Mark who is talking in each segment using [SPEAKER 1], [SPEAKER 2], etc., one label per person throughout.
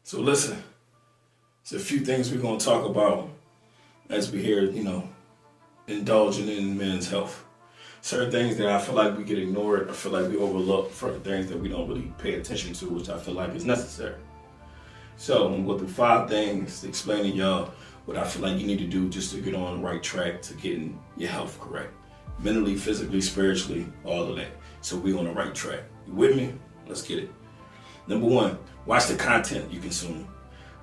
[SPEAKER 1] So listen, there's a few things we're going to talk about as we here, indulging in men's health. Certain things that I feel like we get ignored, I feel like we overlook, for things that we don't really pay attention to, which I feel like is necessary. So I'm going to go through 5 things to explain to y'all what I feel like you need to do just to get on the right track to getting your health correct. Mentally, physically, spiritually, all of that. So we're on the right track. You with me? Let's get it. Number 1, watch the content you consume.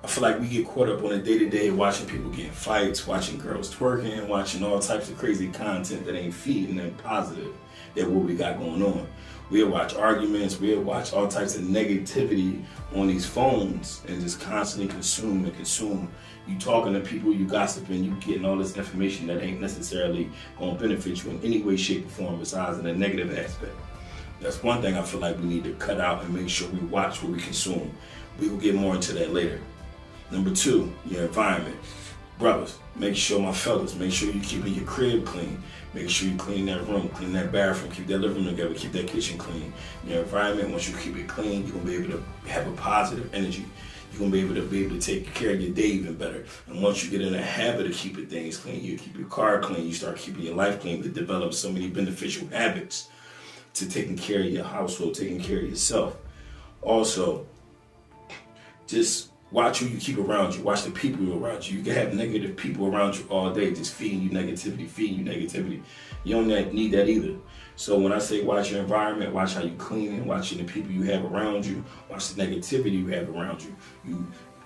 [SPEAKER 1] I feel like we get caught up on a day-to-day watching people get in fights, watching girls twerking, watching all types of crazy content that ain't feeding and positive than what we got going on. We'll watch arguments, we'll watch all types of negativity on these phones and just constantly consume and consume. You talking to people, you gossiping, you getting all this information that ain't necessarily gonna benefit you in any way, shape, or form besides in a negative aspect. That's one thing I feel like we need to cut out and make sure we watch what we consume. We will get more into that later. Number 2, your environment. Brothers, make sure you keeping your crib clean. Make sure you clean that room, clean that bathroom, keep that living room together, keep that kitchen clean. Your environment, once you keep it clean, you're gonna be able to have a positive energy. You're gonna be able to take care of your day even better. And once you get in the habit of keeping things clean, you keep your car clean, you start keeping your life clean, to develop so many beneficial habits to taking care of your household, taking care of yourself. Also, just watch who you keep around you. Watch the people around you. You can have negative people around you all day, just feeding you negativity. You don't need that either. So when I say watch your environment, watch how you clean it, watching the people you have around you, watch the negativity you have around you.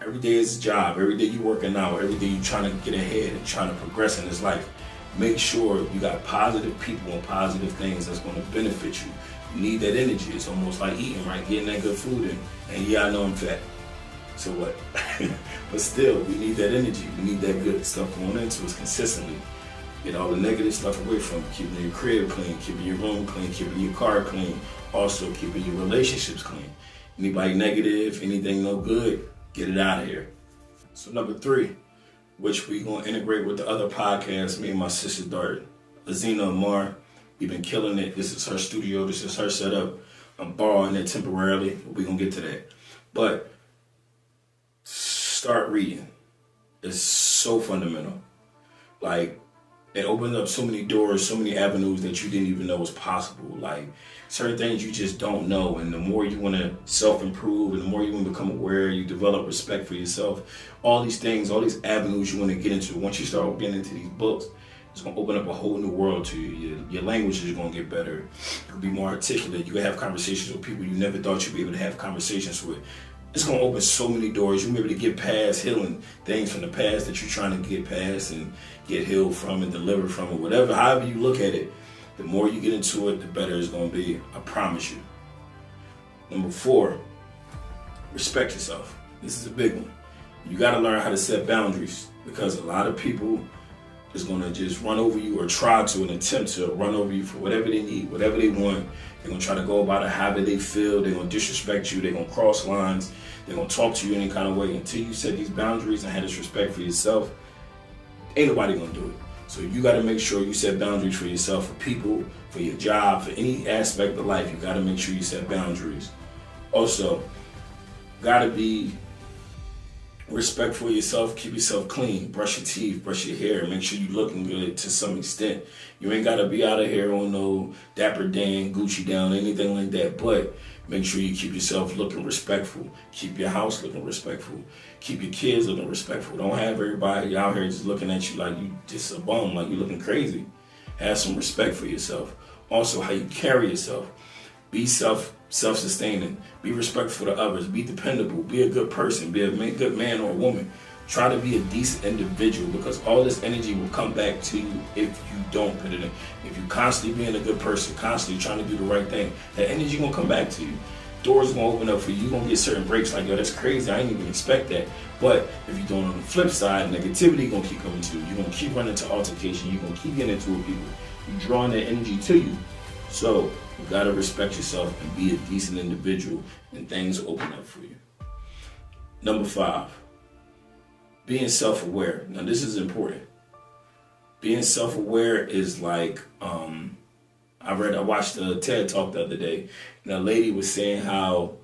[SPEAKER 1] Every day is a job. Every day you working out. Every day you trying to get ahead and trying to progress in this life. Make sure you got positive people and positive things that's going to benefit you. You need that energy. It's almost like eating, right? Getting that good food in. And yeah, I know I'm fat. So what? But still, we need that energy. We need that good stuff going into us consistently. Get all the negative stuff away from you. Keeping your crib clean, keeping your room clean, keeping your car clean. Also, keeping your relationships clean. Anybody negative, anything no good, get it out of here. So number 3, which we going to integrate with the other podcasts, me and my sister's daughter, Azina Amar. We've been killing it. This is her studio. This is her setup. I'm borrowing it temporarily. We're going to get to that. But start reading. It's so fundamental. Like, it opens up so many doors, so many avenues that you didn't even know was possible. Like, certain things you just don't know. And the more you want to self-improve and the more you want to become aware, you develop respect for yourself. All these things, all these avenues you want to get into. Once you start getting into these books, it's going to open up a whole new world to you. Your language is going to get better. You'll be more articulate. You can have conversations with people you never thought you'd be able to have conversations with. It's going to open so many doors. You'll be able to get past healing things from the past that you're trying to get past and get healed from and delivered from, or whatever. However you look at it, the more you get into it, the better it's going to be. I promise you. Number 4, respect yourself. This is a big one. You got to learn how to set boundaries, because a lot of people is going to just run over you or try to and attempt to run over you for whatever they need, whatever they want. They're going to try to go about it however they feel. They're going to disrespect you. They're going to cross lines. They're going to talk to you any kind of way. Until you set these boundaries and have this respect for yourself, ain't nobody going to do it. So you got to make sure you set boundaries for yourself, for people, for your job, for any aspect of life. You got to make sure you set boundaries. Also, got to be respectful of yourself. Keep yourself clean. Brush your teeth, brush your hair. Make sure you're looking good to some extent. You ain't got to be out of here on no Dapper Dan, Gucci down, anything like that. But make sure you keep yourself looking respectful. Keep your house looking respectful. Keep your kids looking respectful. Don't have everybody out here just looking at you like you just a bum, like you looking crazy. Have some respect for yourself. Also, how you carry yourself. Be self-sustaining. Be respectful to others. Be dependable. Be a good person. Be a good man or a woman. Try to be a decent individual, because all this energy will come back to you if you don't put it in. If you constantly being a good person, constantly trying to do the right thing, that energy gonna come back to you. Doors gonna open up for you. You're gonna get certain breaks like, yo, that's crazy. I didn't even expect that. But if you're doing it on the flip side, negativity gonna keep coming to you. You're gonna keep running into altercation. You're gonna keep getting into it with people. You're drawing that energy to you. So you gotta respect yourself and be a decent individual, and things will open up for you. Number 5. Being self-aware. Now, this is important. Being self-aware is like, I watched a TED Talk the other day, and a lady was saying how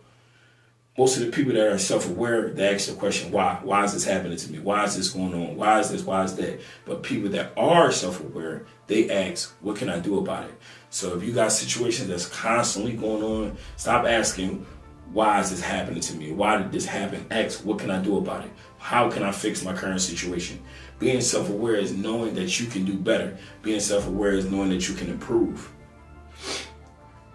[SPEAKER 1] Most of the people that are self-aware, they ask the question, why? Why is this happening to me? Why is this going on? Why is this? Why is that? But people that are self-aware, they ask, what can I do about it? So if you got situations that's constantly going on, stop asking, why is this happening to me? Why did this happen? Ask, what can I do about it? How can I fix my current situation? Being self-aware is knowing that you can do better. Being self-aware is knowing that you can improve.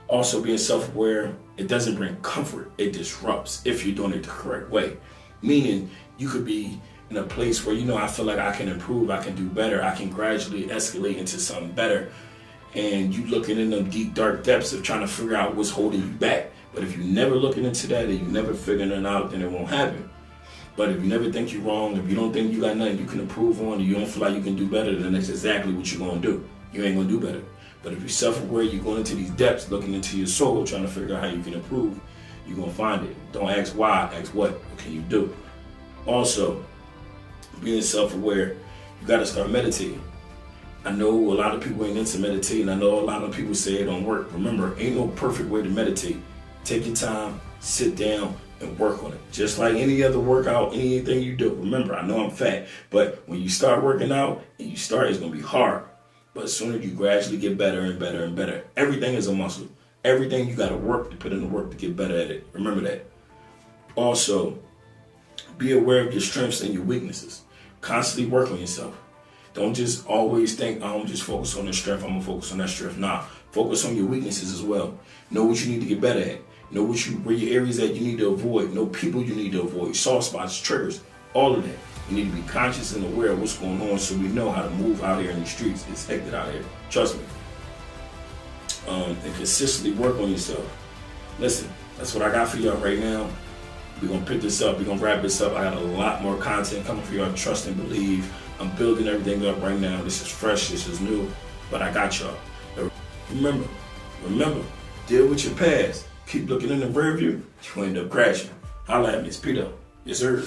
[SPEAKER 1] Also, being self-aware, it doesn't bring comfort, it disrupts if you're doing it the correct way. Meaning, you could be in a place where, I feel like I can improve, I can do better, I can gradually escalate into something better. And you looking in them deep, dark depths of trying to figure out what's holding you back. But if you're never looking into that and you never figuring it out, then it won't happen. But if you never think you're wrong, if you don't think you got nothing you can improve on, and you don't feel like you can do better, then that's exactly what you're going to do. You ain't going to do better. But if you're self-aware, you're going into these depths, looking into your soul, trying to figure out how you can improve, you're going to find it. Don't ask why, ask what can you do. Also, being self-aware, you got to start meditating. I know a lot of people ain't into meditating. I know a lot of people say it don't work. Remember, ain't no perfect way to meditate. Take your time, sit down, and work on it. Just like any other workout, anything you do. Remember, I know I'm fat, but when you start working out, and you start, it's going to be hard. But sooner you gradually get better and better and better. Everything is a muscle. Everything you got to work to put in the work to get better at it. Remember that. Also, be aware of your strengths and your weaknesses. Constantly work on yourself. Don't just always think, I'm just focused on the strength, I'm going to focus on that strength. Nah, focus on your weaknesses as well. Know what you need to get better at. Know where your areas that you need to avoid. Know people you need to avoid. Soft spots, triggers, all of that. You need to be conscious and aware of what's going on so we know how to move out here in the streets. It's hectic out here. Trust me. And consistently work on yourself. Listen, that's what I got for y'all right now. We're going to pick this up. We're going to wrap this up. I got a lot more content coming for y'all. Trust and believe. I'm building everything up right now. This is fresh. This is new. But I got y'all. Remember, deal with your past. Keep looking in the rear view. You end up crashing. Holla at me. It's Peter. Yes, sir.